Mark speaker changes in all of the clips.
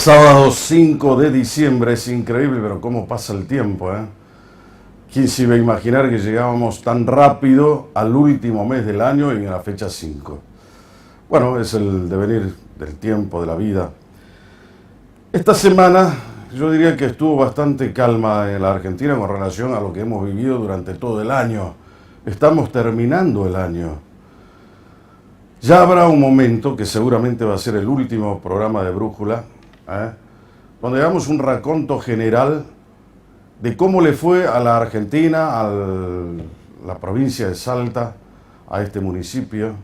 Speaker 1: Sábado 5 de diciembre, es increíble, pero cómo pasa el tiempo, ¿eh? ¿Quién se iba a imaginar que llegábamos tan rápido al último mes del año y en la fecha 5? Bueno, es el devenir del tiempo, de la vida. Esta semana yo diría que estuvo bastante calma en la Argentina con relación a lo que hemos vivido durante todo el año. Estamos terminando el año. Ya habrá un momento, que seguramente va a ser el último programa de Brújula, donde hagamos un raconto general de cómo le fue a la Argentina, a la provincia de Salta, a este municipio,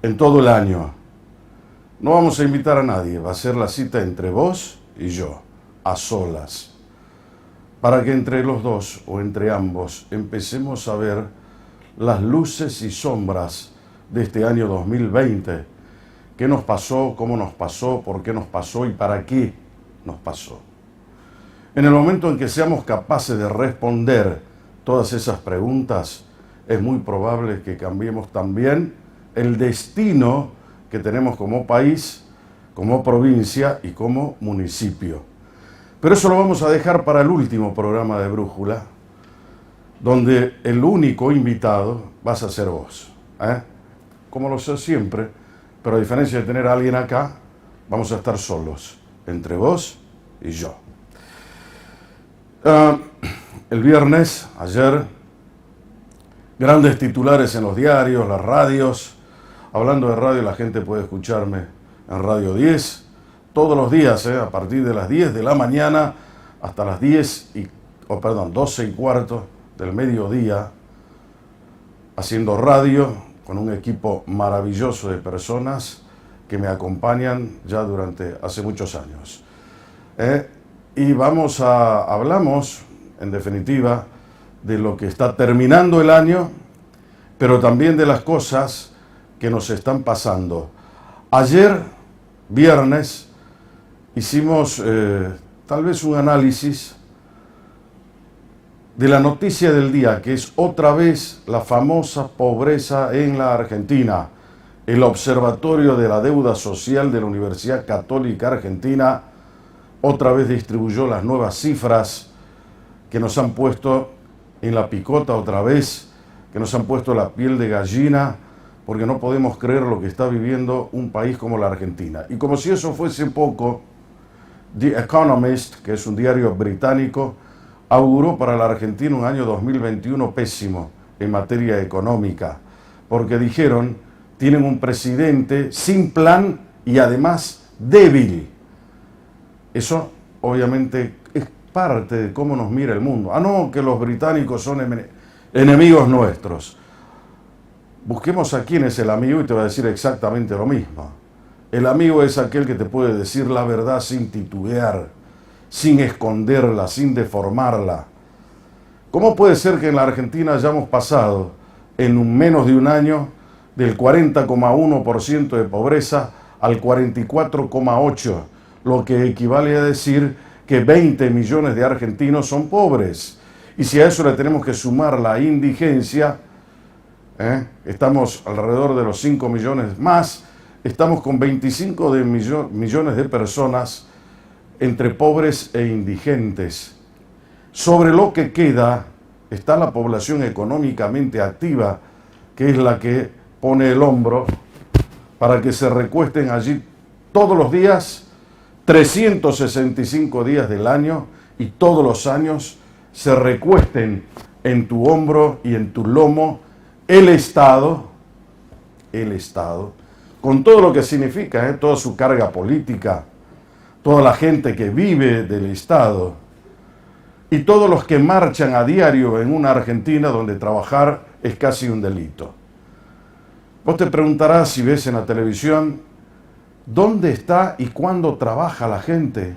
Speaker 1: en todo el año. No vamos a invitar a nadie, va a ser la cita entre vos y yo, a solas, para que entre los dos o entre ambos empecemos a ver las luces y sombras de este año 2020. ¿Qué nos pasó? ¿Cómo nos pasó? ¿Por qué nos pasó? ¿Y para qué nos pasó? En el momento en que seamos capaces de responder todas esas preguntas, es muy probable que cambiemos también el destino que tenemos como país, como provincia y como municipio. Pero eso lo vamos a dejar para el último programa de Brújula, donde el único invitado vas a ser vos, como lo sé siempre. Pero a diferencia de tener a alguien acá, vamos a estar solos, entre vos y yo. El viernes, ayer, grandes titulares en los diarios, las radios. Hablando de radio, la gente puede escucharme en Radio 10 todos los días, a partir de las 10 de la mañana hasta las 12 y cuarto del mediodía, haciendo radio con un equipo maravilloso de personas que me acompañan ya hace muchos años. Y hablamos, en definitiva, de lo que está terminando el año, pero también de las cosas que nos están pasando. Ayer, viernes, hicimos tal vez un análisis de la noticia del día, que es otra vez la famosa pobreza en la Argentina. El Observatorio de la Deuda Social de la Universidad Católica Argentina otra vez distribuyó las nuevas cifras que nos han puesto en la picota otra vez, que nos han puesto la piel de gallina, porque no podemos creer lo que está viviendo un país como la Argentina. Y como si eso fuese poco, The Economist, que es un diario británico, auguró para la Argentina un año 2021 pésimo en materia económica, porque dijeron, tienen un presidente sin plan y además débil. Eso obviamente es parte de cómo nos mira el mundo. No, que los británicos son enemigos nuestros. Busquemos a quién es el amigo y te va a decir exactamente lo mismo. El amigo es aquel que te puede decir la verdad sin titubear, sin esconderla, sin deformarla. ¿Cómo puede ser que en la Argentina hayamos pasado en menos de un año del 40,1% de pobreza al 44,8%, lo que equivale a decir que 20 millones de argentinos son pobres? Y si a eso le tenemos que sumar la indigencia, estamos alrededor de los 5 millones más, estamos con 25 millones de personas entre pobres e indigentes. Sobre lo que queda está la población económicamente activa, que es la que pone el hombro para que se recuesten allí todos los días, 365 días del año, y todos los años se recuesten en tu hombro y en tu lomo el Estado, con todo lo que significa, toda su carga política, toda la gente que vive del Estado y todos los que marchan a diario en una Argentina donde trabajar es casi un delito. Vos te preguntarás, si ves en la televisión, ¿dónde está y cuándo trabaja la gente?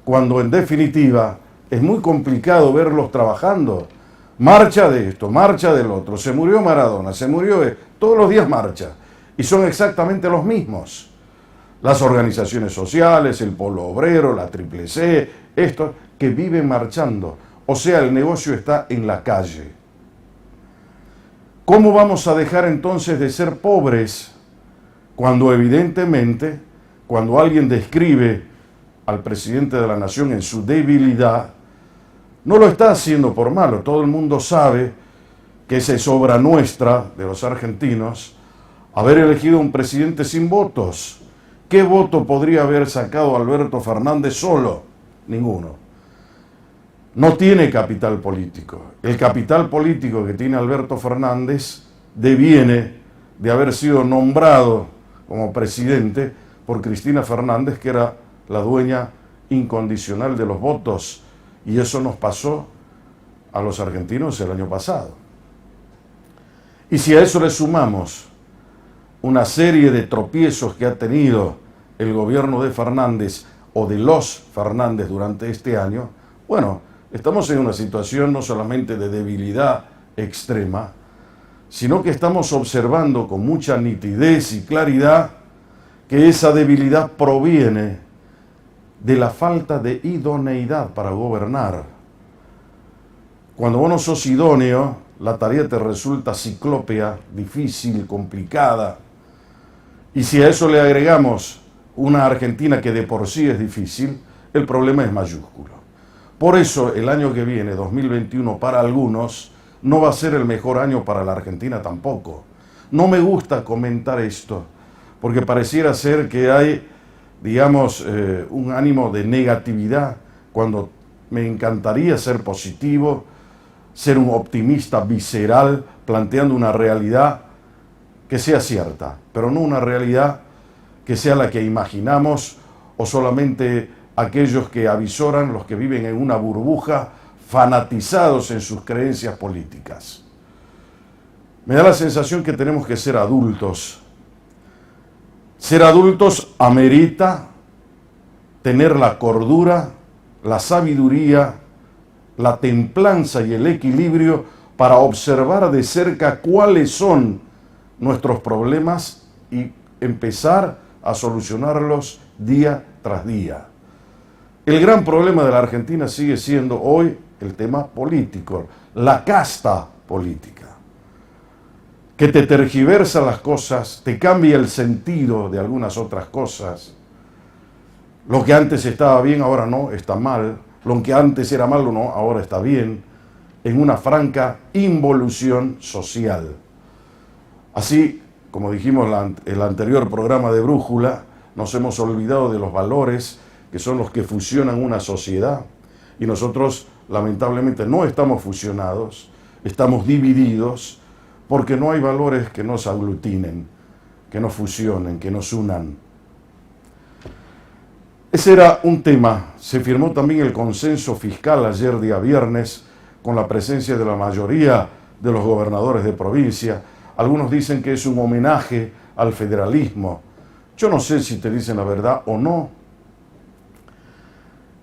Speaker 1: Cuando en definitiva es muy complicado verlos trabajando. Marcha de esto, marcha del otro, se murió Maradona, todos los días marcha, y son exactamente los mismos. Las organizaciones sociales, el Polo Obrero, la Triple C, estos que viven marchando. O sea, el negocio está en la calle. ¿Cómo vamos a dejar entonces de ser pobres cuando evidentemente cuando alguien describe al presidente de la nación en su debilidad, no lo está haciendo por malo. Todo el mundo sabe que esa es obra nuestra, de los argentinos, haber elegido un presidente sin votos. ¿Qué voto podría haber sacado Alberto Fernández solo? Ninguno. No tiene capital político. El capital político que tiene Alberto Fernández deviene de haber sido nombrado como presidente por Cristina Fernández, que era la dueña incondicional de los votos. Y eso nos pasó a los argentinos el año pasado. Y si a eso le sumamos una serie de tropiezos que ha tenido el gobierno de Fernández o de los Fernández durante este año, bueno, estamos en una situación no solamente de debilidad extrema, sino que estamos observando con mucha nitidez y claridad que esa debilidad proviene de la falta de idoneidad para gobernar. Cuando vos no sos idóneo, la tarea te resulta ciclópea, difícil, complicada. Y si a eso le agregamos una Argentina que de por sí es difícil, el problema es mayúsculo. Por eso el año que viene, 2021, para algunos, no va a ser el mejor año para la Argentina tampoco. No me gusta comentar esto, porque pareciera ser que hay, digamos, un ánimo de negatividad, cuando me encantaría ser positivo, ser un optimista visceral, planteando una realidad que sea cierta, pero no una realidad que sea la que imaginamos o solamente aquellos que avisoran, los que viven en una burbuja, fanatizados en sus creencias políticas. Me da la sensación que tenemos que ser adultos. Ser adultos amerita tener la cordura, la sabiduría, la templanza y el equilibrio para observar de cerca cuáles son nuestros problemas y empezar a solucionarlos día tras día. El gran problema de la Argentina sigue siendo hoy el tema político, la casta política, que te tergiversa las cosas, te cambia el sentido de algunas otras cosas. Lo que antes estaba bien, ahora no, está mal. Lo que antes era malo, no, ahora está bien. En una franca involución social. Así, como dijimos en el anterior programa de Brújula, nos hemos olvidado de los valores que son los que fusionan una sociedad. Y nosotros, lamentablemente, no estamos fusionados, estamos divididos, porque no hay valores que nos aglutinen, que nos fusionen, que nos unan. Ese era un tema. Se firmó también el consenso fiscal ayer día viernes, con la presencia de la mayoría de los gobernadores de provincia. Algunos dicen que es un homenaje al federalismo. Yo no sé si te dicen la verdad o no.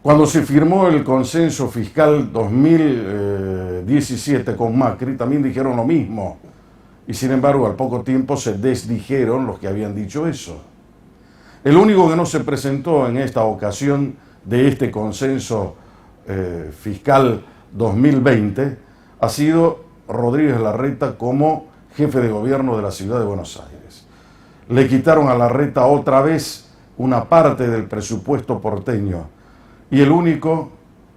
Speaker 1: Cuando se firmó el consenso fiscal 2017 con Macri, también dijeron lo mismo. Y sin embargo, al poco tiempo se desdijeron los que habían dicho eso. El único que no se presentó en esta ocasión de este consenso fiscal 2020 ha sido Rodríguez Larreta como jefe de gobierno de la ciudad de Buenos Aires. Le quitaron a Larreta otra vez una parte del presupuesto porteño y el único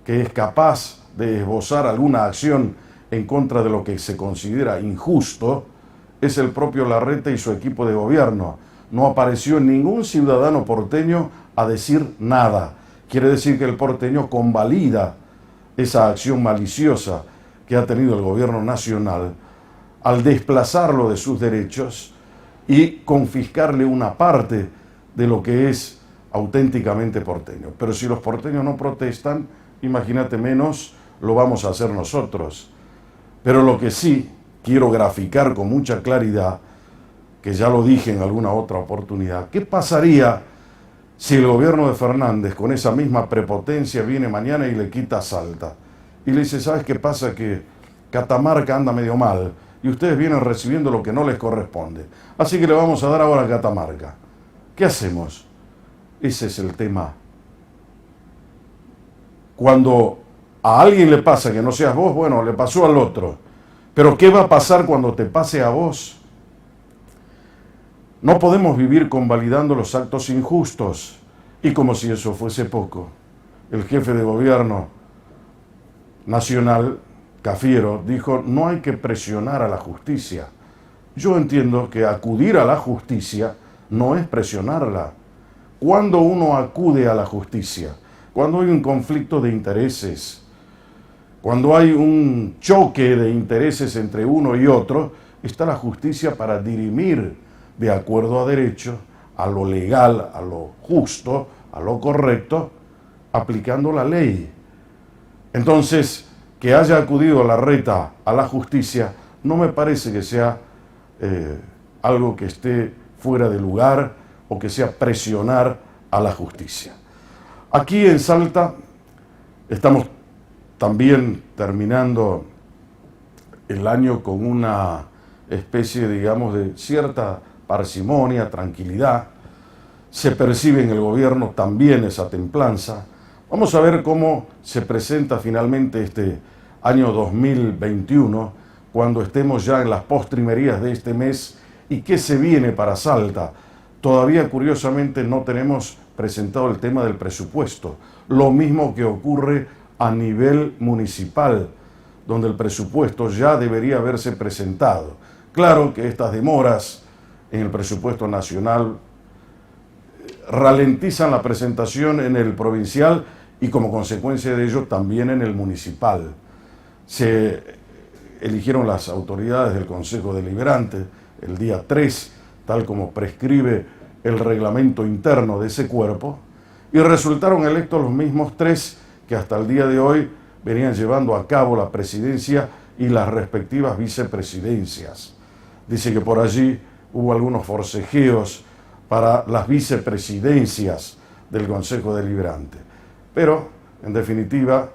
Speaker 1: que es capaz de esbozar alguna acción en contra de lo que se considera injusto es el propio Larreta y su equipo de gobierno. No apareció ningún ciudadano porteño a decir nada. Quiere decir que el porteño convalida esa acción maliciosa que ha tenido el gobierno nacional al desplazarlo de sus derechos y confiscarle una parte de lo que es auténticamente porteño. Pero si los porteños no protestan, imagínate menos lo vamos a hacer nosotros. Pero lo que sí quiero graficar con mucha claridad, que ya lo dije en alguna otra oportunidad, ¿qué pasaría si el gobierno de Fernández con esa misma prepotencia viene mañana y le quita Salta? Y le dice, ¿sabes qué pasa? Que Catamarca anda medio mal y ustedes vienen recibiendo lo que no les corresponde. Así que le vamos a dar ahora a Catamarca. ¿Qué hacemos? Ese es el tema. Cuando a alguien le pasa que no seas vos, bueno, le pasó al otro. Pero ¿qué va a pasar cuando te pase a vos? No podemos vivir convalidando los actos injustos. Y como si eso fuese poco, el jefe de gobierno nacional, Cafiero, dijo: no hay que presionar a la justicia. Yo entiendo que acudir a la justicia no es presionarla. Cuando uno acude a la justicia, cuando hay un conflicto de intereses, cuando hay un choque de intereses entre uno y otro, está la justicia para dirimir de acuerdo a derecho, a lo legal, a lo justo, a lo correcto, aplicando la ley. Entonces, que haya acudido Larreta a la justicia no me parece que sea algo que esté fuera de lugar o que sea presionar a la justicia. Aquí en Salta estamos también terminando el año con una especie, digamos, de cierta parsimonia, tranquilidad. Se percibe en el gobierno también esa templanza. Vamos a ver cómo se presenta finalmente este año 2021, cuando estemos ya en las postrimerías de este mes, y qué se viene para Salta. Todavía, curiosamente, no tenemos presentado el tema del presupuesto, lo mismo que ocurre a nivel municipal, donde el presupuesto ya debería haberse presentado. Claro que estas demoras en el presupuesto nacional ralentizan la presentación en el provincial y como consecuencia de ello también en el municipal. Se eligieron las autoridades del Consejo Deliberante el día 3, tal como prescribe el reglamento interno de ese cuerpo, y resultaron electos los mismos 3 que hasta el día de hoy venían llevando a cabo la presidencia y las respectivas vicepresidencias. Dice que por allí hubo algunos forcejeos para las vicepresidencias del Consejo Deliberante. Pero, en definitiva,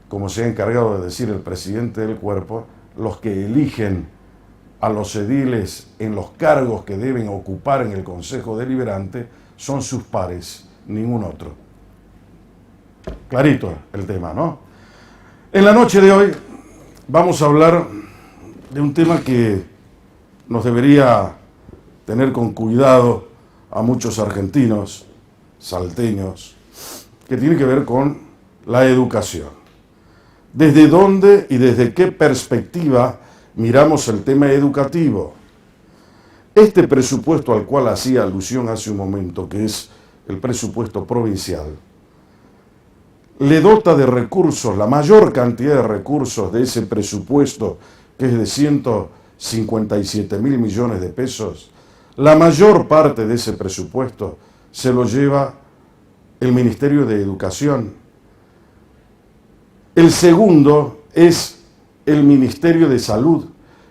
Speaker 1: como se ha encargado de decir el presidente del cuerpo, los que eligen a los ediles en los cargos que deben ocupar en el Consejo Deliberante son sus pares, ningún otro. Clarito el tema, ¿no? En la noche de hoy vamos a hablar de un tema que nos debería tener con cuidado a muchos argentinos, salteños, que tiene que ver con la educación. ¿Desde dónde y desde qué perspectiva miramos el tema educativo? Este presupuesto al cual hacía alusión hace un momento, que es el presupuesto provincial, le dota de recursos, la mayor cantidad de recursos de ese presupuesto, que es de 157.000 millones de pesos, la mayor parte de ese presupuesto se lo lleva el Ministerio de Educación. El segundo es el Ministerio de Salud.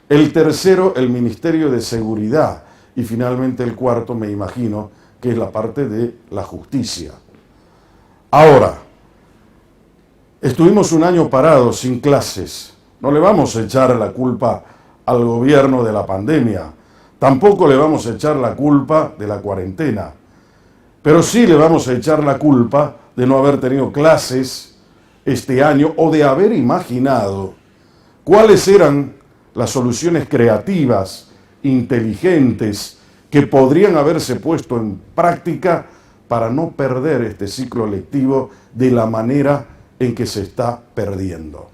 Speaker 1: El tercero, el Ministerio de Seguridad. Y finalmente el cuarto, me imagino, que es la parte de la justicia. Ahora, estuvimos un año parados, sin clases. No le vamos a echar la culpa al gobierno de la pandemia. Tampoco le vamos a echar la culpa de la cuarentena. Pero sí le vamos a echar la culpa de no haber tenido clases este año o de haber imaginado cuáles eran las soluciones creativas, inteligentes, que podrían haberse puesto en práctica para no perder este ciclo lectivo de la manera en que se está perdiendo.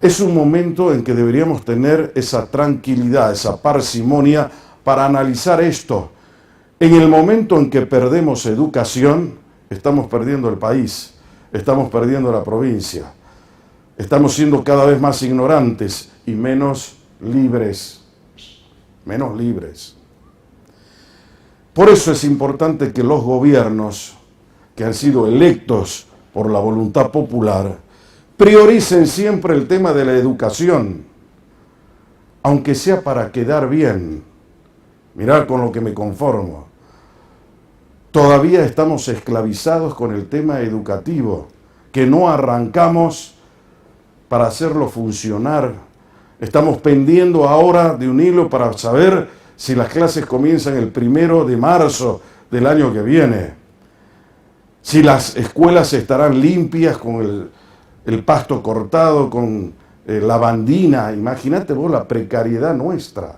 Speaker 1: Es un momento en que deberíamos tener esa tranquilidad, esa parsimonia para analizar esto. En el momento en que perdemos educación, estamos perdiendo el país, estamos perdiendo la provincia, estamos siendo cada vez más ignorantes y menos libres, menos libres. Por eso es importante que los gobiernos que han sido electos por la voluntad popular prioricen siempre el tema de la educación, aunque sea para quedar bien. Mirá con lo que me conformo. Todavía estamos esclavizados con el tema educativo, que no arrancamos para hacerlo funcionar. Estamos pendiendo ahora de un hilo para saber si las clases comienzan el 1 de marzo del año que viene. Si las escuelas estarán limpias, con el pasto cortado, con lavandina. Imagínate vos la precariedad nuestra.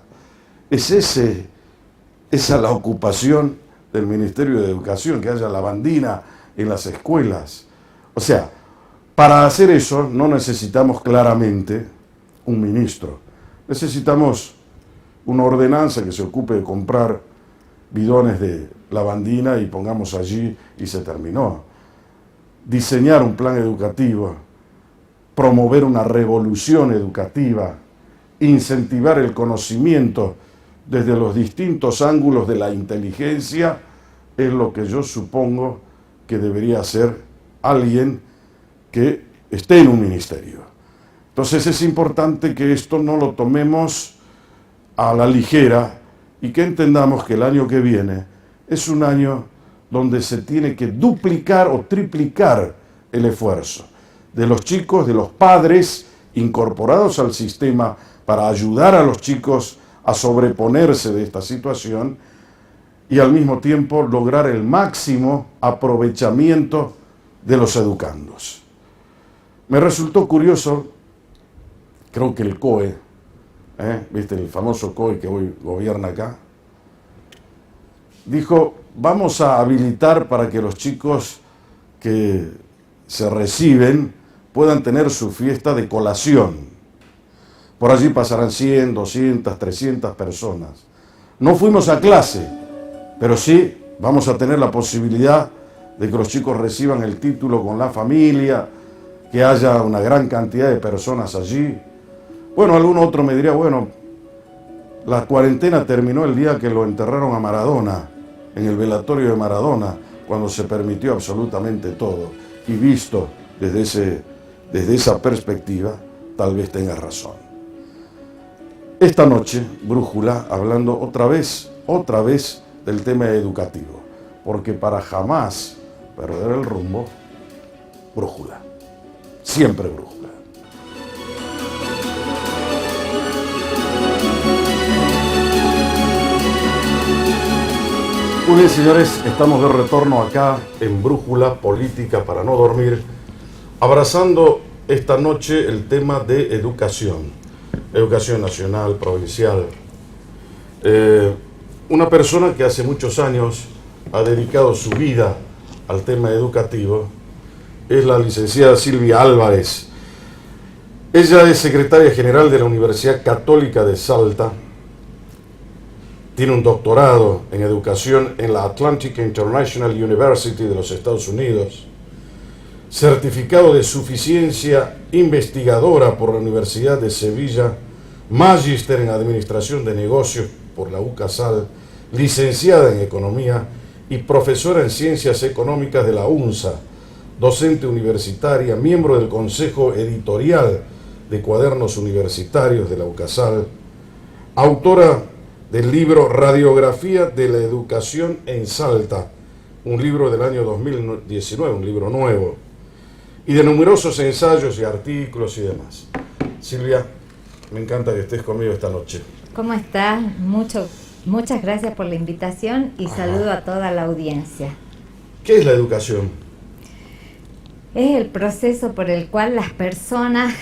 Speaker 1: Esa la ocupación del Ministerio de Educación, que haya lavandina en las escuelas. O sea, para hacer eso no necesitamos claramente un ministro. Necesitamos una ordenanza que se ocupe de comprar bidones de lavandina y pongamos allí y se terminó. Diseñar un plan educativo, promover una revolución educativa, incentivar el conocimiento desde los distintos ángulos de la inteligencia, es lo que yo supongo que debería hacer alguien que esté en un ministerio. Entonces es importante que esto no lo tomemos a la ligera y que entendamos que el año que viene es un año donde se tiene que duplicar o triplicar el esfuerzo de los chicos, de los padres incorporados al sistema para ayudar a los chicos a sobreponerse de esta situación y al mismo tiempo lograr el máximo aprovechamiento de los educandos. Me resultó curioso, creo que el COE, ¿viste? El famoso COE que hoy gobierna acá, dijo, vamos a habilitar para que los chicos que se reciben puedan tener su fiesta de colación. Por allí pasarán 100, 200, 300 personas. No fuimos a clase, pero sí vamos a tener la posibilidad de que los chicos reciban el título con la familia, que haya una gran cantidad de personas allí. Bueno, algún otro me diría, bueno, la cuarentena terminó el día que lo enterraron a Maradona, en el velatorio de Maradona, cuando se permitió absolutamente todo. Y visto desde esa perspectiva, tal vez tenga razón. Esta noche, Brújula, hablando otra vez del tema educativo, porque para jamás perder el rumbo, brújula, siempre brújula. Muy bien, señores, estamos de retorno acá en Brújula Política para no dormir, abrazando esta noche el tema de educación nacional, provincial. Una persona que hace muchos años ha dedicado su vida al tema educativo es la licenciada Silvia Álvarez. Ella es secretaria general de la Universidad Católica de Salta, tiene un doctorado en educación en la Atlantic International University de los Estados Unidos, certificado de suficiencia investigadora por la Universidad de Sevilla, magíster en Administración de Negocios por la UCASAL, licenciada en Economía y profesora en Ciencias Económicas de la UNSA, docente universitaria, miembro del Consejo Editorial de Cuadernos Universitarios de la UCASAL, autora del libro Radiografía de la Educación en Salta, un libro del año 2019, un libro nuevo, y de numerosos ensayos y artículos y demás. Silvia, me encanta que estés conmigo esta noche.
Speaker 2: ¿Cómo estás? Muchas gracias por la invitación y saludo a toda la audiencia.
Speaker 1: ¿Qué es la educación?
Speaker 2: Es el proceso por el cual las personas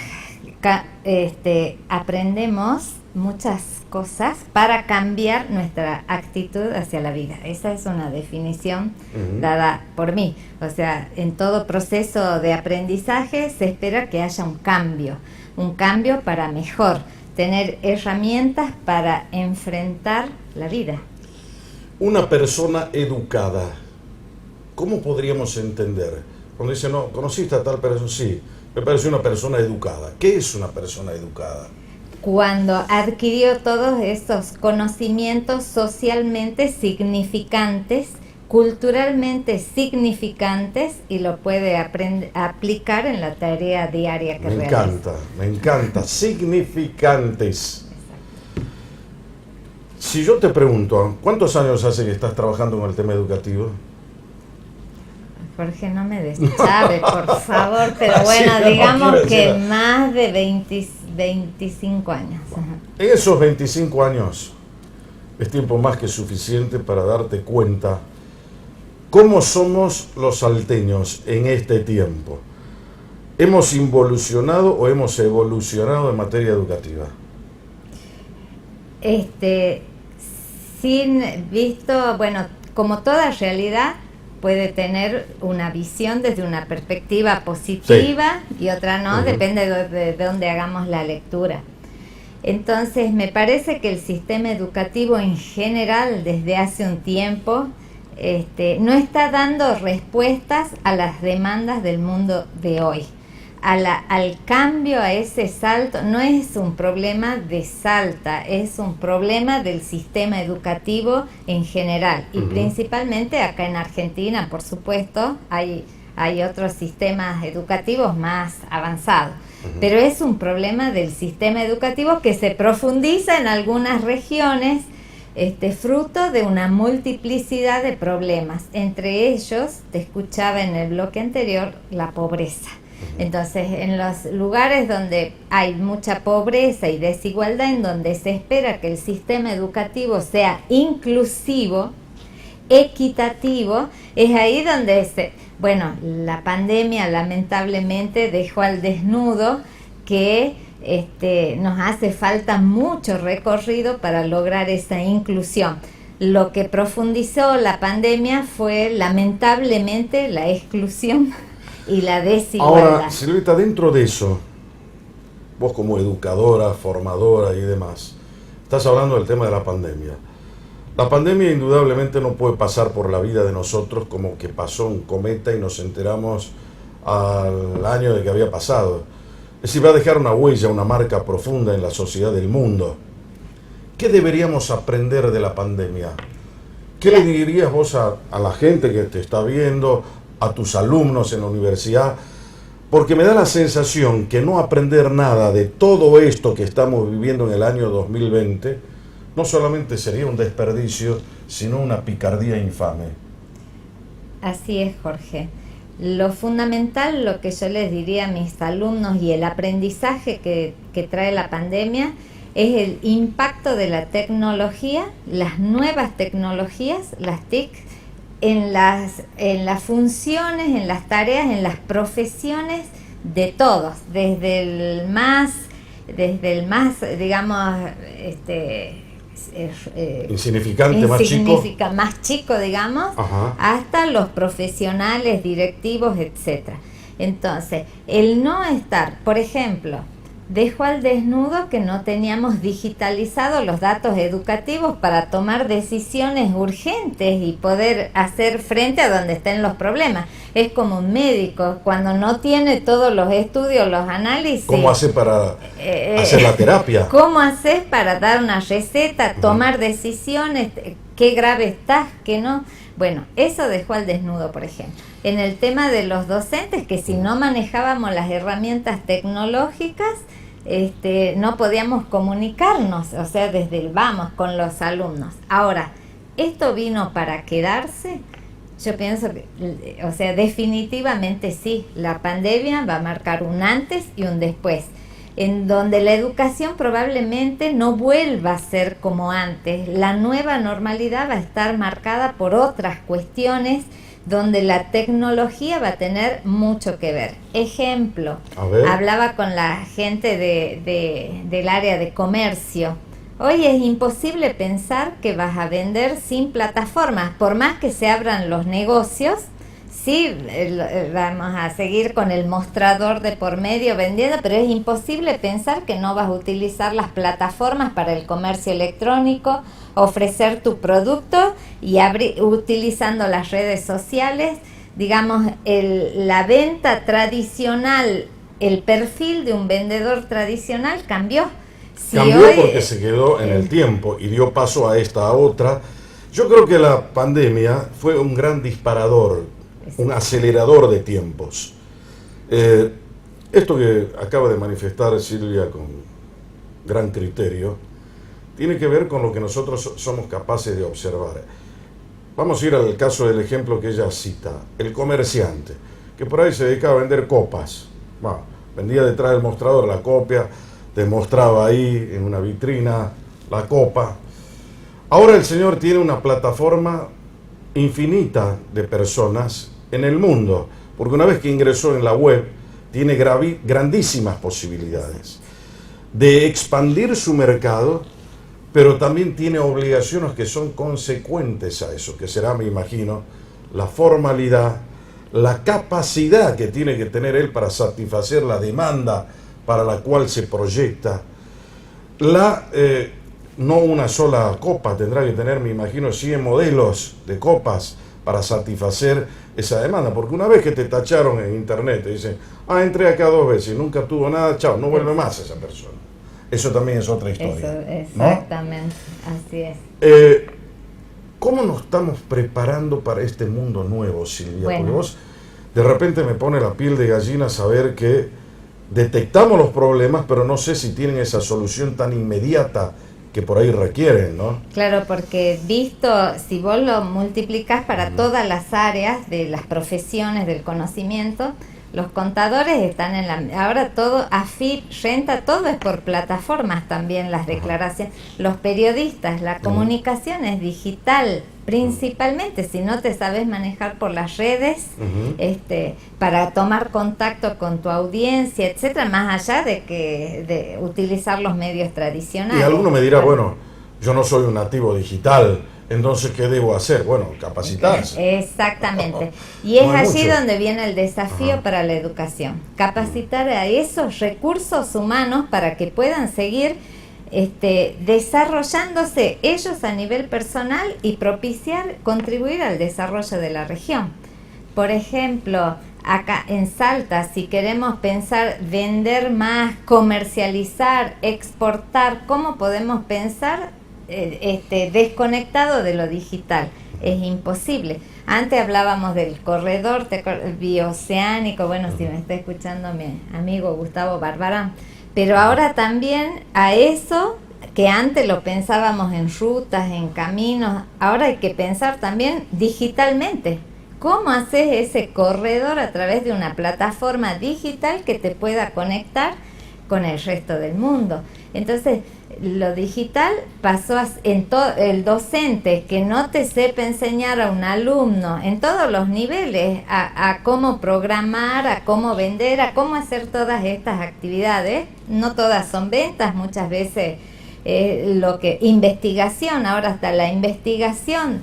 Speaker 2: aprendemos muchas cosas para cambiar nuestra actitud hacia la vida. Esa es una definición dada por mí. O sea, en todo proceso de aprendizaje se espera que haya un cambio para mejor, tener herramientas para enfrentar la vida.
Speaker 1: Una persona educada, ¿cómo podríamos entender? Cuando dice, no, ¿conociste a tal persona? Sí, me parece una persona educada. ¿Qué es una persona educada?
Speaker 2: Cuando adquirió todos estos conocimientos socialmente significantes, culturalmente significantes y lo puede aplicar en la tarea diaria que realiza.
Speaker 1: Me encanta, significantes. Si yo te pregunto, ¿cuántos años hace que estás trabajando con el tema educativo?
Speaker 2: Jorge, no me deschave, por favor, pero bueno, sí, digamos que más de 25 años.
Speaker 1: En esos 25 años es tiempo más que suficiente para darte cuenta cómo somos los salteños en este tiempo. ¿Hemos involucionado o hemos evolucionado en materia educativa?
Speaker 2: Sin visto, bueno, como toda realidad puede tener una visión desde una perspectiva positiva y otra no, depende de dónde hagamos la lectura. Entonces, me parece que el sistema educativo en general, desde hace un tiempo, no está dando respuestas a las demandas del mundo de hoy. Al cambio, a ese salto, no es un problema de Salta, es un problema del sistema educativo en general. Y principalmente acá en Argentina, por supuesto, hay otros sistemas educativos más avanzados. Pero es un problema del sistema educativo que se profundiza en algunas regiones, fruto de una multiplicidad de problemas. Entre ellos, te escuchaba en el bloque anterior, la pobreza. Entonces, en los lugares donde hay mucha pobreza y desigualdad, en donde se espera que el sistema educativo sea inclusivo, equitativo, es ahí donde la pandemia lamentablemente dejó al desnudo que nos hace falta mucho recorrido para lograr esa inclusión. Lo que profundizó la pandemia fue lamentablemente la exclusión y la desigualdad.
Speaker 1: Ahora, Silvita, dentro de eso, vos como educadora, formadora y demás, estás hablando del tema de la pandemia. La pandemia indudablemente no puede pasar por la vida de nosotros como que pasó un cometa y nos enteramos al año de que había pasado. Es decir, va a dejar una huella, una marca profunda en la sociedad del mundo. ¿Qué deberíamos aprender de la pandemia? ¿Qué le dirías vos a la gente que te está viendo, a tus alumnos en la universidad? Porque me da la sensación que no aprender nada de todo esto que estamos viviendo en el año 2020 no solamente sería un desperdicio, sino una picardía infame.
Speaker 2: Así es, Jorge. Lo fundamental, lo que yo les diría a mis alumnos y el aprendizaje que trae la pandemia es el impacto de la tecnología, las nuevas tecnologías, las TIC, en las funciones, en las tareas, en las profesiones de todos, desde el más digamos,
Speaker 1: insignificante,
Speaker 2: más chico, digamos, hasta los profesionales, directivos, etcétera. Entonces, el no estar, por ejemplo, dejó al desnudo que no teníamos digitalizados los datos educativos para tomar decisiones urgentes y poder hacer frente a donde estén los problemas. Es como un médico, cuando no tiene todos los estudios, los análisis.
Speaker 1: ¿Cómo hace para hacer la terapia?
Speaker 2: ¿Cómo haces para dar una receta, tomar decisiones? ¿Qué grave estás, qué no? Bueno, eso dejó al desnudo, por ejemplo. En el tema de los docentes, que si no manejábamos las herramientas tecnológicas, no podíamos comunicarnos, o sea, desde el vamos con los alumnos. Ahora, ¿esto vino para quedarse? Yo pienso que, o sea, definitivamente sí, la pandemia va a marcar un antes y un después, en donde la educación probablemente no vuelva a ser como antes. La nueva normalidad va a estar marcada por otras cuestiones, donde la tecnología va a tener mucho que ver. Ejemplo, hablaba con la gente del área de comercio. Hoy es imposible pensar que vas a vender sin plataformas, por más que se abran los negocios. Sí, vamos a seguir con el mostrador de por medio vendiendo, pero es imposible pensar que no vas a utilizar las plataformas para el comercio electrónico, ofrecer tu producto y utilizando las redes sociales. Digamos, la venta tradicional, el perfil de un vendedor tradicional cambió.
Speaker 1: Cambió porque se quedó en el tiempo y dio paso a esta otra. Yo creo que la pandemia fue un gran disparador, un acelerador de tiempos. Esto que acaba de manifestar Silvia con gran criterio tiene que ver con lo que nosotros somos capaces de observar. Vamos a ir al caso del ejemplo que ella cita, el comerciante, que por ahí se dedicaba a vender copas. Bueno, vendía detrás del mostrador la copia, te mostraba ahí en una vitrina la copa. Ahora el señor tiene una plataforma infinita de personas en el mundo, porque una vez que ingresó en la web, tiene grandísimas posibilidades de expandir su mercado, pero también tiene obligaciones que son consecuentes a eso, que será, me imagino, la formalidad, la capacidad que tiene que tener él para satisfacer la demanda para la cual se proyecta. No una sola copa, tendrá que tener, me imagino, 100 modelos de copas para satisfacer esa demanda, porque una vez que te tacharon en internet, te dicen, entré acá 2 veces y nunca tuvo nada, chao, no vuelve más esa persona. Eso también es otra historia.
Speaker 2: Eso, exactamente, ¿no? Así es.
Speaker 1: ¿Cómo nos estamos preparando para este mundo nuevo, Silvia?
Speaker 2: Bueno.
Speaker 1: Porque vos, de repente me pone la piel de gallina saber que detectamos los problemas, pero no sé si tienen esa solución tan inmediata que por ahí requieren, ¿no?
Speaker 2: Claro, porque si vos lo multiplicás para todas las áreas de las profesiones del conocimiento, los contadores están ahora todo, AFIP, renta, todo es por plataformas también, las declaraciones, los periodistas, la comunicación es digital, principalmente, si no te sabes manejar por las redes, para tomar contacto con tu audiencia, etcétera, más allá de utilizar los medios tradicionales.
Speaker 1: Y alguno me dirá, bueno, yo no soy un nativo digital, entonces, ¿qué debo hacer? Bueno, capacitarse.
Speaker 2: Exactamente. Y es
Speaker 1: No hay
Speaker 2: allí
Speaker 1: mucho.
Speaker 2: donde viene el desafío para la educación. Capacitar a esos recursos humanos para que puedan seguir desarrollándose ellos a nivel personal y contribuir al desarrollo de la región. Por ejemplo, acá en Salta, si queremos pensar vender más, comercializar, exportar, ¿cómo podemos pensar desconectado de lo digital? Es imposible. Antes hablábamos del corredor bioceánico, bueno, si me está escuchando mi amigo Gustavo Barbarán, pero ahora también a eso que antes lo pensábamos en rutas, en caminos, ahora hay que pensar también digitalmente. ¿Cómo haces ese corredor a través de una plataforma digital que te pueda conectar con el resto del mundo? Entonces, lo digital pasó el docente que no te sepa enseñar a un alumno en todos los niveles a cómo programar, a cómo vender, a cómo hacer todas estas actividades. No todas son ventas, muchas veces investigación, ahora hasta la investigación.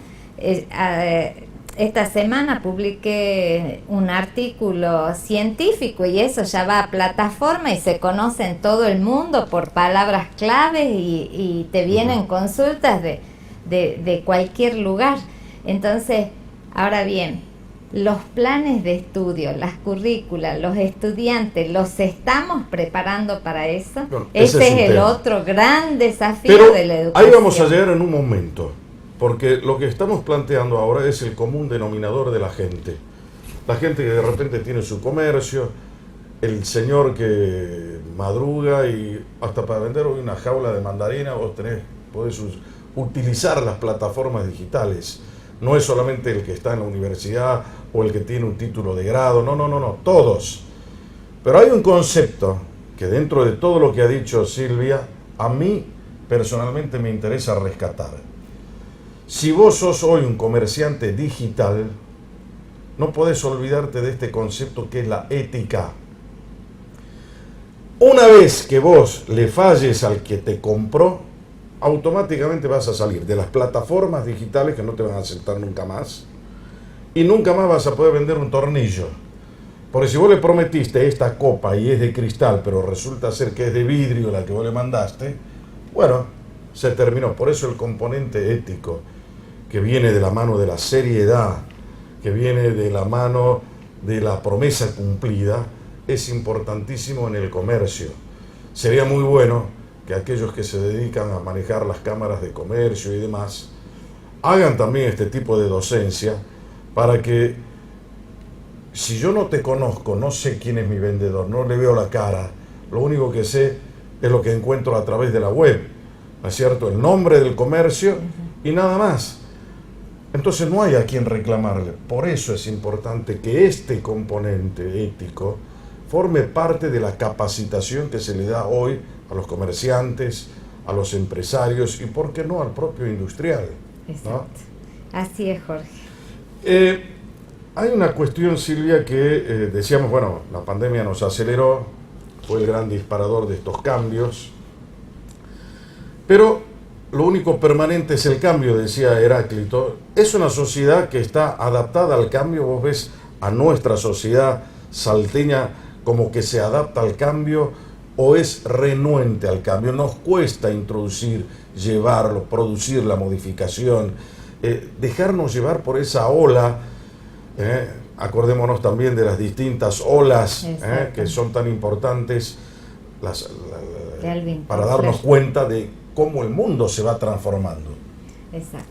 Speaker 2: Esta semana publiqué un artículo científico y eso ya va a plataforma y se conoce en todo el mundo por palabras claves y te vienen consultas de cualquier lugar. Entonces, ahora bien, los planes de estudio, las currículas, los estudiantes, ¿los estamos preparando para eso?
Speaker 1: Bueno,
Speaker 2: ese es el
Speaker 1: tema.
Speaker 2: otro gran desafío
Speaker 1: Pero
Speaker 2: de la educación.
Speaker 1: ahí vamos a llegar en un momento. Porque lo que estamos planteando ahora es el común denominador de la gente. La gente que de repente tiene su comercio, el señor que madruga y hasta para vender hoy una jaula de mandarina vos podés utilizar las plataformas digitales. No es solamente el que está en la universidad o el que tiene un título de grado, no, todos. Pero hay un concepto que dentro de todo lo que ha dicho Silvia, a mí personalmente me interesa rescatar. Si vos sos hoy un comerciante digital, no podés olvidarte de este concepto que es la ética. Una vez que vos le falles al que te compró, automáticamente vas a salir de las plataformas digitales que no te van a aceptar nunca más y nunca más vas a poder vender un tornillo. Porque si vos le prometiste esta copa y es de cristal, pero resulta ser que es de vidrio la que vos le mandaste, bueno, se terminó. Por eso el componente ético, que viene de la mano de la seriedad, que viene de la mano de la promesa cumplida, es importantísimo en el comercio. Sería muy bueno que aquellos que se dedican a manejar las cámaras de comercio y demás, hagan también este tipo de docencia para que, si yo no te conozco, no sé quién es mi vendedor, no le veo la cara, lo único que sé es lo que encuentro a través de la web, ¿no es cierto? El nombre del comercio y nada más. Entonces no hay a quien reclamarle. Por eso es importante que este componente ético forme parte de la capacitación que se le da hoy a los comerciantes, a los empresarios y, ¿por qué no, al propio industrial?
Speaker 2: Exacto. ¿No? Así es, Jorge.
Speaker 1: Hay una cuestión, Silvia, que decíamos, bueno, la pandemia nos aceleró, fue el gran disparador de estos cambios, pero lo único permanente es el cambio, decía Heráclito. Es una sociedad que está adaptada al cambio. Vos ves a nuestra sociedad salteña como que se adapta al cambio o es renuente al cambio. Nos cuesta introducir, llevarlo, producir la modificación, dejarnos llevar por esa ola. Acordémonos también de las distintas olas que son tan importantes para darnos cuenta de cómo el mundo se va transformando.
Speaker 2: Exacto.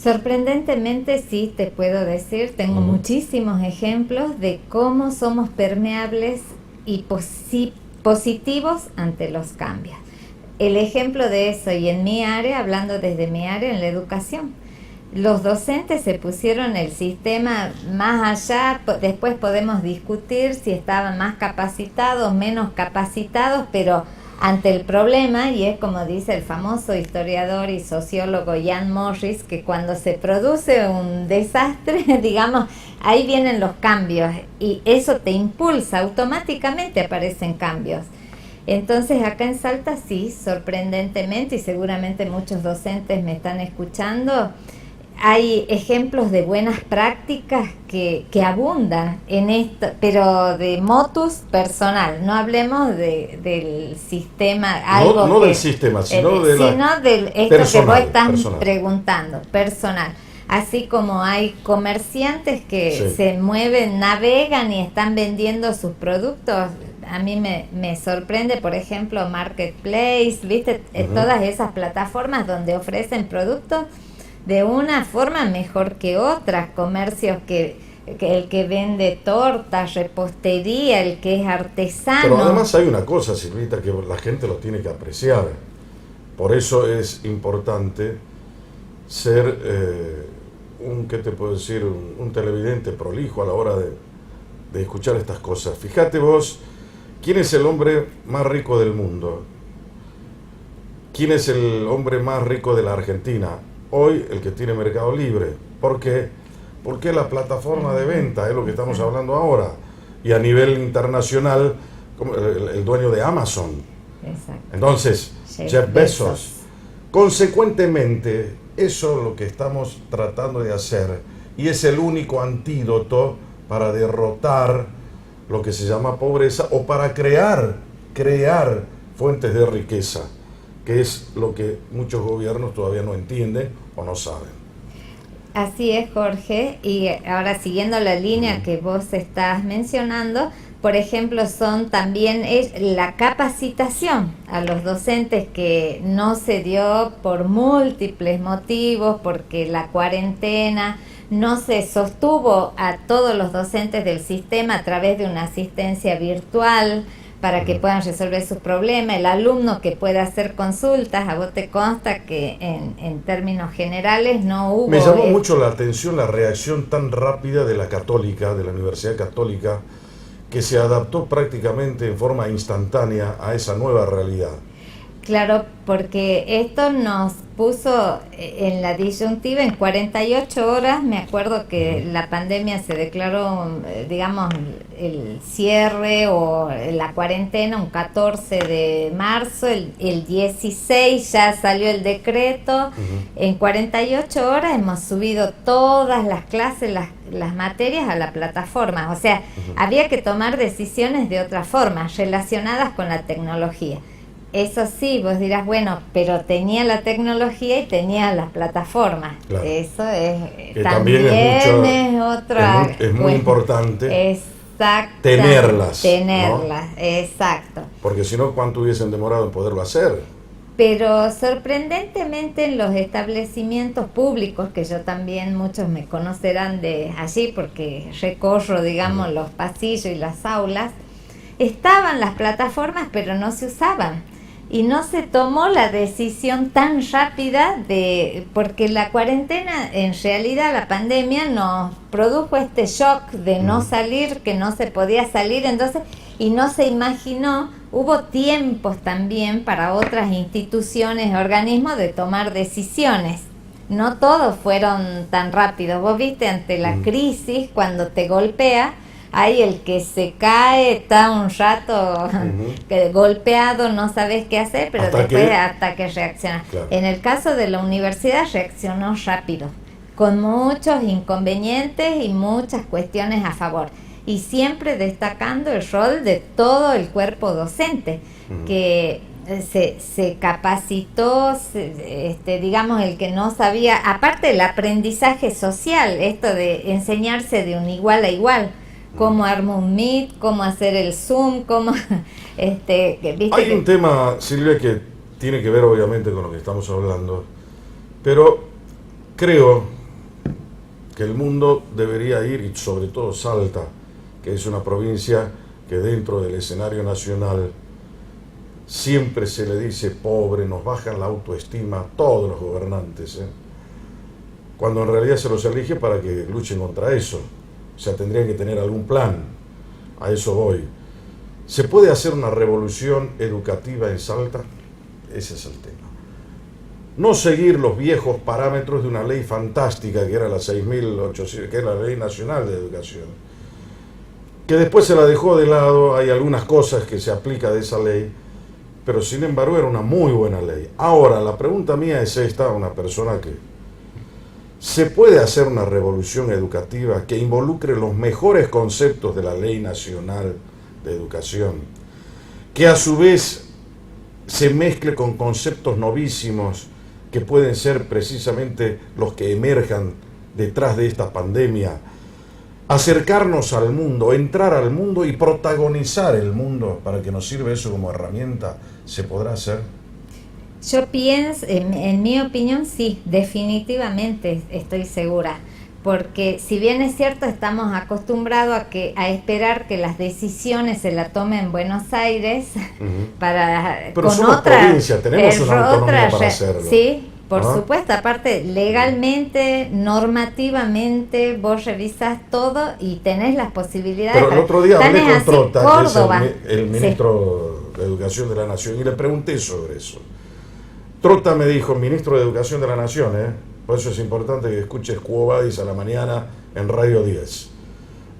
Speaker 2: Sorprendentemente, sí, te puedo decir, tengo muchísimos ejemplos de cómo somos permeables y positivos ante los cambios. El ejemplo de eso, y en mi área, hablando desde mi área, en la educación, los docentes se pusieron el sistema más allá. Después podemos discutir si estaban más capacitados, menos capacitados, pero ante el problema, y es como dice el famoso historiador y sociólogo Jan Morris, que cuando se produce un desastre, digamos, ahí vienen los cambios y eso te impulsa, automáticamente aparecen cambios. Entonces acá en Salta sí, sorprendentemente, y seguramente muchos docentes me están escuchando, hay ejemplos de buenas prácticas que abundan en esto, pero de motus personal. No hablemos del sistema.
Speaker 1: No del sistema, sino de
Speaker 2: esto personal, que vos estás preguntando, personal. Así como hay comerciantes que se mueven, navegan y están vendiendo sus productos. A mí me sorprende, por ejemplo, Marketplace, ¿viste? Todas esas plataformas donde ofrecen productos de una forma mejor que otras, comercios que el que vende tortas, repostería, el que es artesano.
Speaker 1: Pero además hay una cosa, Silvita, que la gente lo tiene que apreciar. Por eso es importante ser ¿qué te puedo decir? Un televidente prolijo a la hora de escuchar estas cosas. Fíjate vos, ¿quién es el hombre más rico del mundo? ¿Quién es el hombre más rico de la Argentina? Hoy el que tiene Mercado Libre. ¿Por qué? Porque la plataforma de venta es lo que estamos hablando ahora. Y a nivel internacional, como el dueño de Amazon.
Speaker 2: Exacto.
Speaker 1: Entonces, Jeff Bezos. Consecuentemente, eso es lo que estamos tratando de hacer. Y es el único antídoto para derrotar lo que se llama pobreza o para crear fuentes de riqueza, que es lo que muchos gobiernos todavía no entienden o no saben.
Speaker 2: Así es, Jorge, y ahora siguiendo la línea que vos estás mencionando, por ejemplo, son también la capacitación a los docentes, que no se dio por múltiples motivos, porque la cuarentena no se sostuvo a todos los docentes del sistema a través de una asistencia virtual, para que puedan resolver sus problemas, el alumno que pueda hacer consultas. A vos te consta que en términos generales no hubo...
Speaker 1: Me llamó mucho la atención la reacción tan rápida de la Católica, de la Universidad Católica, que se adaptó prácticamente en forma instantánea a esa nueva realidad.
Speaker 2: Claro, porque esto nos puso en la disyuntiva en 48 horas. Me acuerdo que la pandemia se declaró, digamos, el cierre o la cuarentena un 14 de marzo, el 16 ya salió el decreto. En 48 horas hemos subido todas las clases, las materias a la plataforma. O sea, había que tomar decisiones de otra forma, relacionadas con la tecnología. Eso sí, vos dirás, bueno, pero tenía la tecnología y tenía las plataformas. Claro. Eso es también es otra...
Speaker 1: Es muy importante.
Speaker 2: Exacto.
Speaker 1: Tenerlas,
Speaker 2: ¿no? Exacto.
Speaker 1: Porque si no, ¿cuánto hubiesen demorado en poderlo hacer?
Speaker 2: Pero sorprendentemente en los establecimientos públicos, que yo también, muchos me conocerán de allí porque recorro, digamos, los pasillos y las aulas, estaban las plataformas, pero no se usaban. Y no se tomó la decisión tan rápida porque la cuarentena, en realidad la pandemia nos produjo este shock de no salir, que no se podía salir, entonces, y no se imaginó, hubo tiempos también para otras instituciones, organismos de tomar decisiones. no todos fueron tan rápidos. Vos viste, ante la crisis, cuando te golpea, hay el que se cae, está un rato golpeado, no sabes qué hacer, pero después hasta que reacciona. Claro. En el caso de la universidad reaccionó rápido, con muchos inconvenientes y muchas cuestiones a favor. Y siempre destacando el rol de todo el cuerpo docente, que se capacitó, digamos, el que no sabía, aparte del aprendizaje social, esto de enseñarse de un igual a igual, cómo armo un Meet, cómo hacer el Zoom, cómo... ¿viste?
Speaker 1: Hay un tema, Silvia, que tiene que ver obviamente con lo que estamos hablando, pero creo que el mundo debería ir, y sobre todo Salta, que es una provincia que dentro del escenario nacional siempre se le dice pobre, nos bajan la autoestima todos los gobernantes, cuando en realidad se los elige para que luchen contra eso. O sea, tendrían que tener algún plan. A eso voy. ¿Se puede hacer una revolución educativa en Salta? Ese es el tema. No seguir los viejos parámetros de una ley fantástica que era la 6.800, que era la Ley Nacional de Educación, que después se la dejó de lado. Hay algunas cosas que se aplica de esa ley, pero sin embargo era una muy buena ley. Ahora, la pregunta mía es esta, una persona que... ¿Se puede hacer una revolución educativa que involucre los mejores conceptos de la Ley Nacional de Educación, que a su vez se mezcle con conceptos novísimos que pueden ser precisamente los que emerjan detrás de esta pandemia? Acercarnos al mundo, entrar al mundo y protagonizar el mundo para que nos sirva eso como herramienta. ¿Se podrá hacer?
Speaker 2: Yo pienso, en mi opinión, sí, definitivamente estoy segura, porque si bien es cierto, estamos acostumbrados a esperar que las decisiones se las tomen en Buenos Aires,
Speaker 1: pero con somos provincia, tenemos una autonomía para hacerlo.
Speaker 2: Sí, por supuesto, aparte legalmente, normativamente, vos revisás todo y tenés las posibilidades.
Speaker 1: Pero el otro día hablé con Trota,
Speaker 2: Córdoba,
Speaker 1: que es el ministro de Educación de la Nación, y le pregunté sobre eso. Trota me dijo, ministro de Educación de la Nación, por eso es importante que escuches Quo Vadis a la mañana en Radio 10.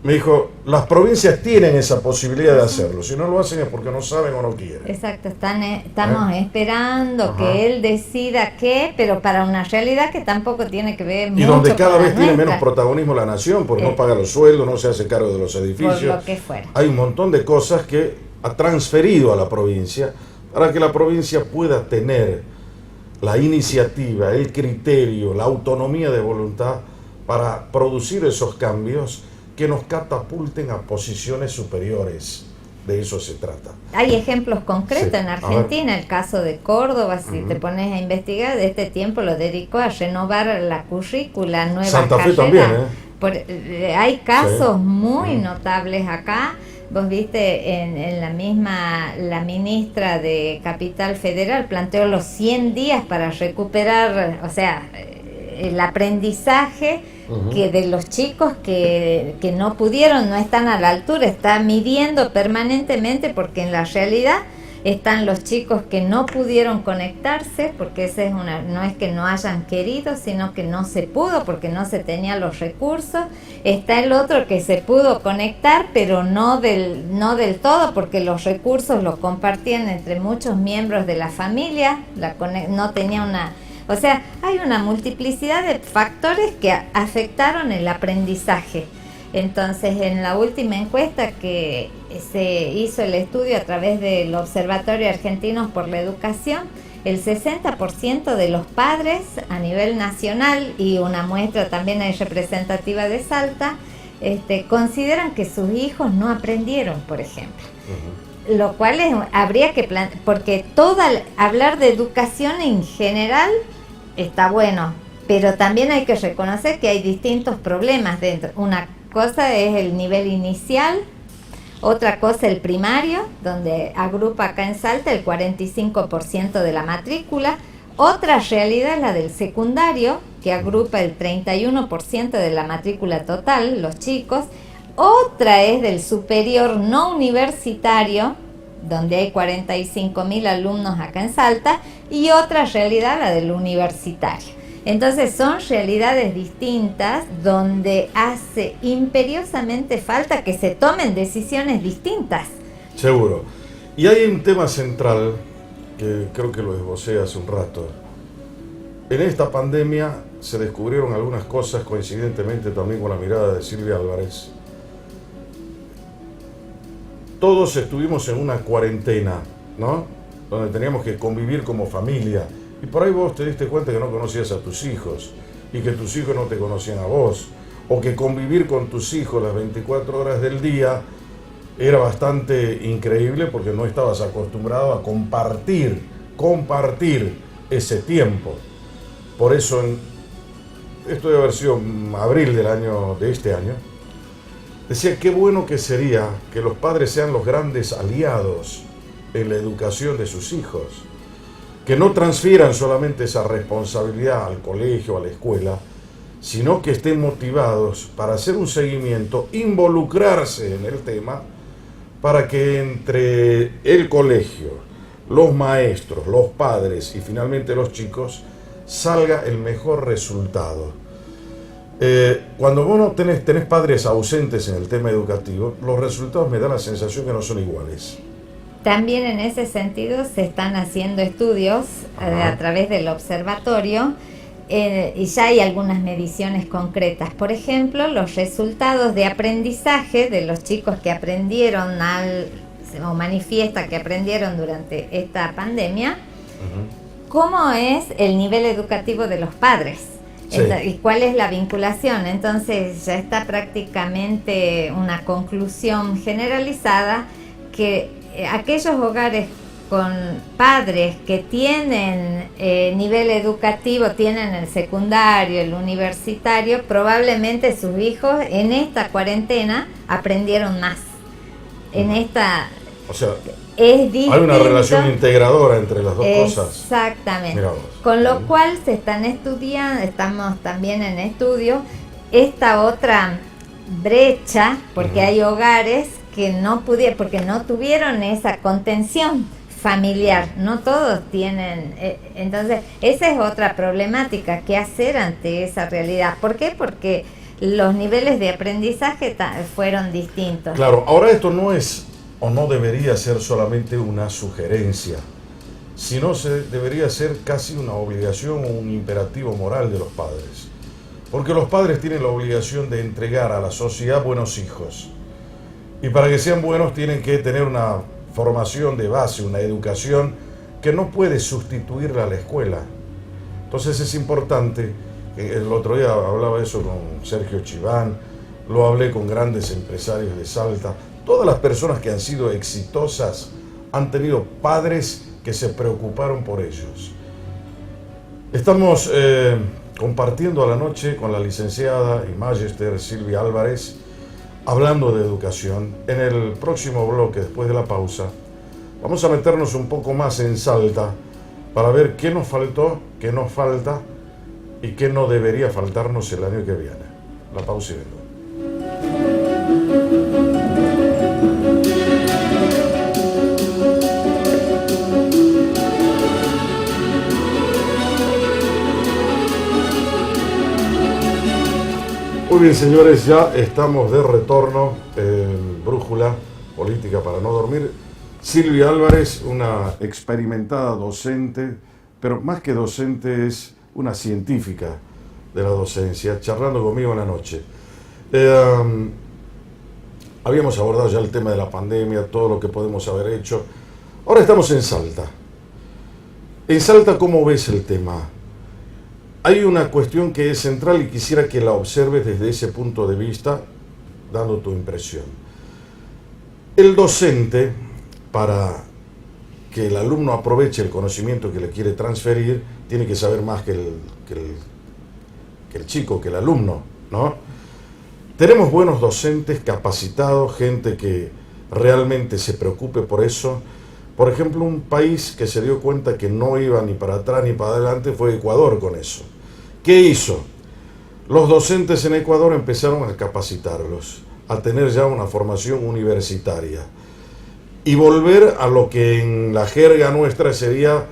Speaker 1: Me dijo, las provincias tienen esa posibilidad de hacerlo, si no lo hacen es porque no saben o no quieren.
Speaker 2: Exacto, estamos esperando que él decida qué, pero para una realidad que tampoco tiene que ver mucho.
Speaker 1: Y donde cada vez tiene menos protagonismo la nación, porque no paga los sueldos, no se hace cargo de los edificios.
Speaker 2: Por lo que fuera.
Speaker 1: Hay un montón de cosas que ha transferido a la provincia para que la provincia pueda tener la iniciativa, el criterio, la autonomía de voluntad para producir esos cambios que nos catapulten a posiciones superiores. De eso se trata.
Speaker 2: Hay ejemplos concretos en Argentina, el caso de Córdoba, si te pones a investigar, de este tiempo lo dedicó a renovar la currícula, nueva
Speaker 1: Santa
Speaker 2: carrera.
Speaker 1: Fe también,
Speaker 2: hay casos muy notables acá. Vos viste, en la misma, la ministra de Capital Federal planteó los 100 días para recuperar, o sea, el aprendizaje que de los chicos que no pudieron, no están a la altura, está midiendo permanentemente, porque en la realidad están los chicos que no pudieron conectarse, porque esa es no es que no hayan querido, sino que no se pudo porque no se tenían los recursos. Está el otro que se pudo conectar, pero no del todo, porque los recursos los compartían entre muchos miembros de la familia, no tenía una... O sea, hay una multiplicidad de factores que afectaron el aprendizaje. Entonces, en la última encuesta que se hizo el estudio a través del Observatorio Argentinos por la Educación, el 60% de los padres a nivel nacional, y una muestra también hay representativa de Salta, consideran que sus hijos no aprendieron, por ejemplo. Lo cual habría que porque hablar de educación en general está bueno, pero también hay que reconocer que hay distintos problemas dentro. Una cosa es el nivel inicial, otra cosa el primario, donde agrupa acá en Salta el 45% de la matrícula. Otra realidad es la del secundario, que agrupa el 31% de la matrícula total, los chicos. Otra es del superior no universitario, donde hay 45.000 alumnos acá en Salta, y otra realidad la del universitario. Entonces son realidades distintas donde hace imperiosamente falta que se tomen decisiones distintas.
Speaker 1: Seguro. Y hay un tema central que creo que lo esbocé hace un rato. En esta pandemia se descubrieron algunas cosas, coincidentemente también con la mirada de Silvia Álvarez. Todos estuvimos en una cuarentena, ¿no? Donde teníamos que convivir como familia. Y por ahí vos te diste cuenta que no conocías a tus hijos y que tus hijos no te conocían a vos. O que convivir con tus hijos las 24 horas del día era bastante increíble porque no estabas acostumbrado a compartir ese tiempo. Por eso, esto debe haber sido en abril de este año, decía qué bueno que sería que los padres sean los grandes aliados en la educación de sus hijos, que no transfieran solamente esa responsabilidad al colegio, a la escuela, sino que estén motivados para hacer un seguimiento, involucrarse en el tema, para que entre el colegio, los maestros, los padres y finalmente los chicos salga el mejor resultado. Cuando vos no tenés padres ausentes en el tema educativo, los resultados me dan la sensación que no son iguales.
Speaker 2: También en ese sentido se están haciendo estudios a través del observatorio y ya hay algunas mediciones concretas. Por ejemplo, los resultados de aprendizaje de los chicos que aprendieron o manifiesta que aprendieron durante esta pandemia, cómo es el nivel educativo de los padres. Sí. Y cuál es la vinculación. Entonces ya está prácticamente una conclusión generalizada que aquellos hogares con padres que tienen nivel educativo, tienen el secundario, el universitario, probablemente sus hijos en esta cuarentena aprendieron más. En esta...
Speaker 1: O sea,
Speaker 2: es distinto.
Speaker 1: Hay una relación integradora entre las dos cosas.
Speaker 2: Exactamente. Con lo cual se están estudiando, estamos también en estudio, esta otra brecha, porque hay hogares que no pudieron, porque no tuvieron esa contención familiar, no todos tienen, entonces esa es otra problemática, ¿qué hacer ante esa realidad? ¿Por qué? Porque los niveles de aprendizaje fueron distintos.
Speaker 1: Claro, ahora esto no es o no debería ser solamente una sugerencia, sino debería ser casi una obligación o un imperativo moral de los padres, porque los padres tienen la obligación de entregar a la sociedad buenos hijos, y para que sean buenos tienen que tener una formación de base, una educación que no puede sustituirla a la escuela. Entonces es importante, el otro día hablaba eso con Sergio Chiván, lo hablé con grandes empresarios de Salta, todas las personas que han sido exitosas han tenido padres que se preocuparon por ellos. Estamos compartiendo a la noche con la licenciada y magíster Silvia Álvarez, hablando de educación. En el próximo bloque, después de la pausa, vamos a meternos un poco más en Salta para ver qué nos faltó, qué nos falta y qué no debería faltarnos el año que viene. La pausa y vengo. Muy bien, señores, ya estamos de retorno en Brújula Política para no dormir. Silvia Álvarez, una experimentada docente, pero más que docente es una científica de la docencia, charlando conmigo en la noche. Habíamos abordado ya el tema de la pandemia, todo lo que podemos haber hecho. Ahora estamos en Salta. En Salta, ¿cómo ves el tema? Hay una cuestión que es central y quisiera que la observes desde ese punto de vista, dando tu impresión. El docente, para que el alumno aproveche el conocimiento que le quiere transferir, tiene que saber más que el chico, que el alumno, ¿no? Tenemos buenos docentes capacitados, gente que realmente se preocupe por eso. Por ejemplo, un país que se dio cuenta que no iba ni para atrás ni para adelante fue Ecuador con eso. ¿Qué hizo? Los docentes en Ecuador empezaron a capacitarlos, a tener ya una formación universitaria y volver a lo que en la jerga nuestra sería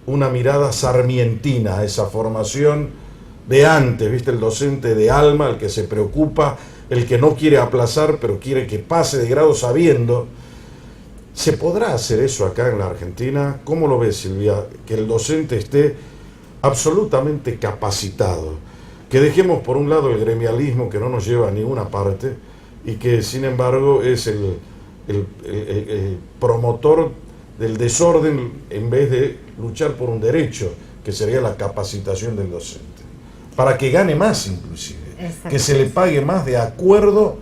Speaker 1: una mirada sarmientina, esa formación de antes, ¿viste? El docente de alma, el que se preocupa, el que no quiere aplazar, pero quiere que pase de grado sabiendo. ¿Se podrá hacer eso acá en la Argentina? ¿Cómo lo ves, Silvia? Que el docente esté absolutamente capacitado. Que dejemos por un lado el gremialismo que no nos lleva a ninguna parte y que sin embargo es el promotor del desorden en vez de luchar por un derecho, que sería la capacitación del docente. Para que gane más inclusive. Que se le pague más de acuerdo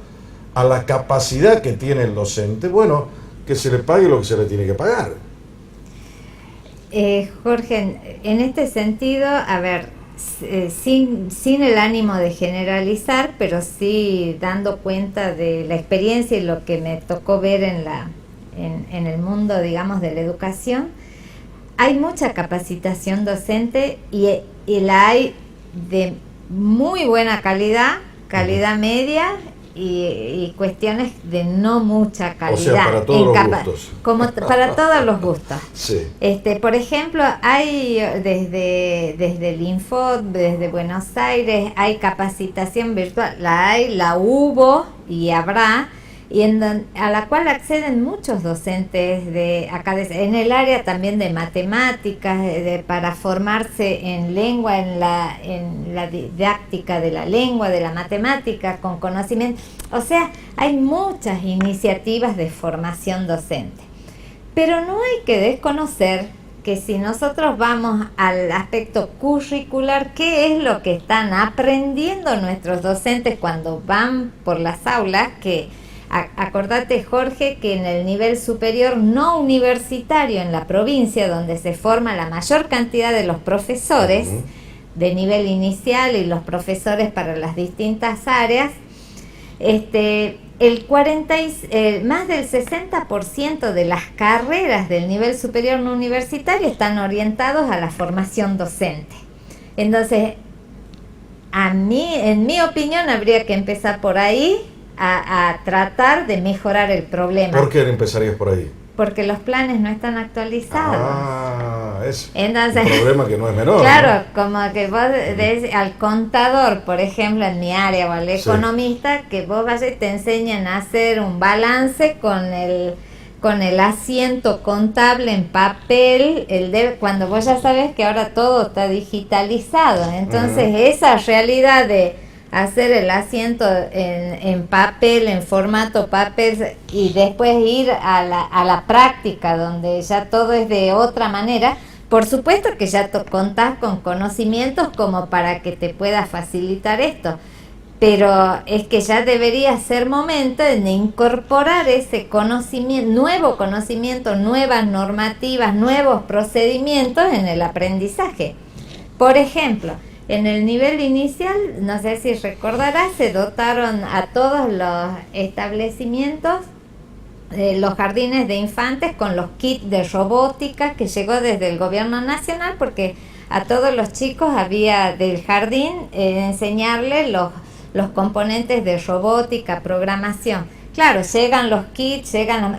Speaker 1: a la capacidad que tiene el docente. Bueno, que se le pague lo que se le tiene que pagar.
Speaker 2: Jorge, en este sentido, a ver, sin el ánimo de generalizar, pero sí dando cuenta de la experiencia y lo que me tocó ver en el mundo, digamos, de la educación, hay mucha capacitación docente y la hay de muy buena calidad media y cuestiones de no mucha calidad.
Speaker 1: O sea, para todos los gustos.
Speaker 2: Como para todos los gustos.
Speaker 1: Sí.
Speaker 2: Por ejemplo, hay desde el Info, desde Buenos Aires, hay capacitación virtual, la hubo y habrá, y a la cual acceden muchos docentes de acá en el área también de matemáticas, para formarse en lengua, en la didáctica de la lengua, de la matemática, con conocimiento. O sea, hay muchas iniciativas de formación docente. Pero no hay que desconocer que si nosotros vamos al aspecto curricular, ¿qué es lo que están aprendiendo nuestros docentes cuando van por las aulas? Que acordate, Jorge, que en el nivel superior no universitario en la provincia, donde se forma la mayor cantidad de los profesores de nivel inicial y los profesores para las distintas áreas, más del 60% de las carreras del nivel superior no universitario están orientados a la formación docente. Entonces, en mi opinión, habría que empezar por ahí, a tratar de mejorar el problema.
Speaker 1: ¿Por qué empezarías por ahí?
Speaker 2: Porque los planes no están actualizados.
Speaker 1: Es
Speaker 2: entonces,
Speaker 1: un problema que no es menor.
Speaker 2: Claro, ¿no? Como que vos al contador, por ejemplo, en mi área, o al economista, que vos vayas y te enseñan a hacer un balance con el asiento contable en papel, cuando vos ya sabes que ahora todo está digitalizado. Entonces, esa realidad de hacer el asiento en papel, en formato papel, y después ir a la práctica donde ya todo es de otra manera, por supuesto que ya contás con conocimientos como para que te pueda facilitar esto, pero es que ya debería ser momento de incorporar ese conocimiento, nuevas normativas, nuevos procedimientos en el aprendizaje. Por ejemplo, en el nivel inicial, no sé si recordarás, se dotaron a todos los establecimientos, los jardines de infantes, con los kits de robótica que llegó desde el gobierno nacional, porque a todos los chicos había del jardín enseñarles los componentes de robótica, programación. Claro, llegan los kits,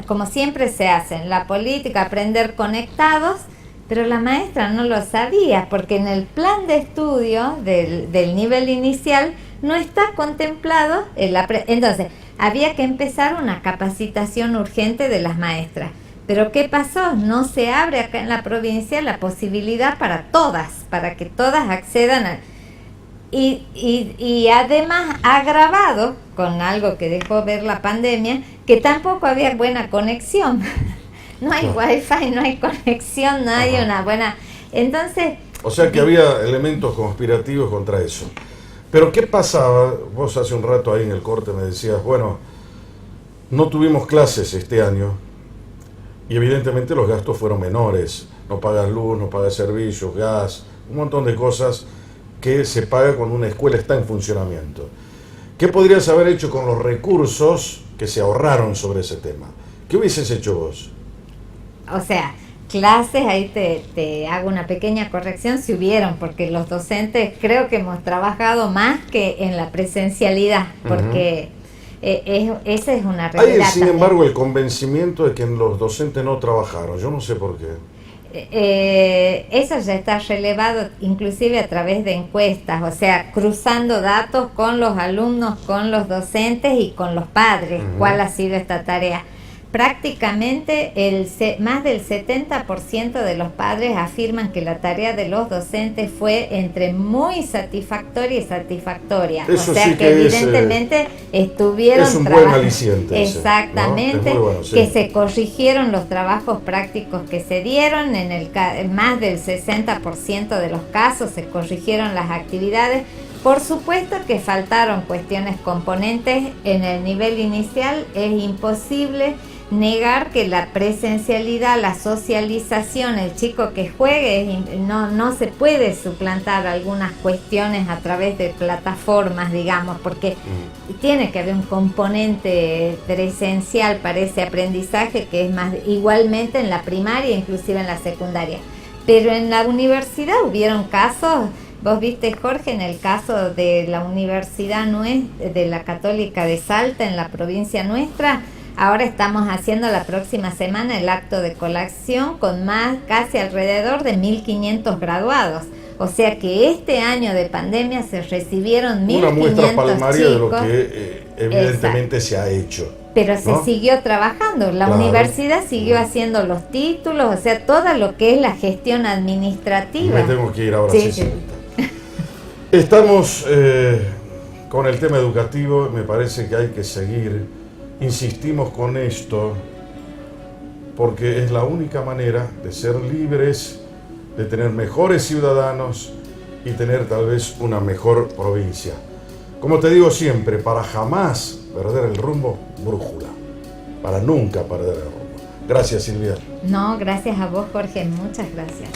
Speaker 2: como siempre se hace en la política, aprender conectados, pero la maestra no lo sabía, porque en el plan de estudio del nivel inicial no está contemplado entonces había que empezar una capacitación urgente de las maestras. Pero ¿qué pasó? No se abre acá en la provincia la posibilidad para que todas accedan y además agravado con algo que dejó ver la pandemia, que tampoco había buena conexión. No hay wifi, no hay conexión, no hay una buena... Entonces...
Speaker 1: O sea que había elementos conspirativos contra eso. Pero ¿qué pasaba? Vos hace un rato ahí en el corte me decías, bueno, no tuvimos clases este año y evidentemente los gastos fueron menores. No pagas luz, no pagas servicios, gas, un montón de cosas que se paga cuando una escuela está en funcionamiento. ¿Qué podrías haber hecho con los recursos que se ahorraron sobre ese tema? ¿Qué hubieses hecho vos?
Speaker 2: O sea, clases, ahí te hago una pequeña corrección, si hubieron, porque los docentes creo que hemos trabajado más que en la presencialidad, porque esa es una realidad.
Speaker 1: Hay, sin embargo, el convencimiento de que los docentes no trabajaron, yo no sé por qué.
Speaker 2: Eso ya está relevado inclusive a través de encuestas, o sea, cruzando datos con los alumnos, con los docentes y con los padres, cuál ha sido esta tarea. Prácticamente más del 70% de los padres afirman que la tarea de los docentes fue entre muy satisfactoria y satisfactoria.
Speaker 1: Eso
Speaker 2: o sea
Speaker 1: sí
Speaker 2: que evidentemente estuvieron
Speaker 1: es un buen aliciente
Speaker 2: exactamente,
Speaker 1: ¿no? Bueno, sí.
Speaker 2: Que se corrigieron los trabajos prácticos que se dieron, en más del 60% de los casos se corrigieron las actividades. Por supuesto que faltaron cuestiones componentes en el nivel inicial, es imposible negar que la presencialidad, la socialización, el chico que juegue, no se puede suplantar algunas cuestiones a través de plataformas, digamos, porque tiene que haber un componente presencial para ese aprendizaje que es más igualmente en la primaria, inclusive en la secundaria. Pero en la universidad hubieron casos. Vos viste, Jorge, en el caso de la Universidad de la Católica de Salta, en la provincia nuestra, ahora estamos haciendo la próxima semana el acto de colación con casi alrededor de 1.500 graduados. O sea que este año de pandemia se recibieron 1.500 chicos. Una muestra palmaria
Speaker 1: de lo que evidentemente se ha hecho.
Speaker 2: Pero se siguió trabajando, la universidad siguió haciendo los títulos, o sea, todo lo que es la gestión administrativa.
Speaker 1: Me tengo que ir ahora, sí. Estamos con el tema educativo, me parece que hay que seguir, insistimos con esto, porque es la única manera de ser libres, de tener mejores ciudadanos y tener tal vez una mejor provincia. Como te digo siempre, para jamás perder el rumbo, brújula, para nunca perder el rumbo. Gracias, Silvia.
Speaker 2: No, gracias a vos, Jorge, muchas gracias.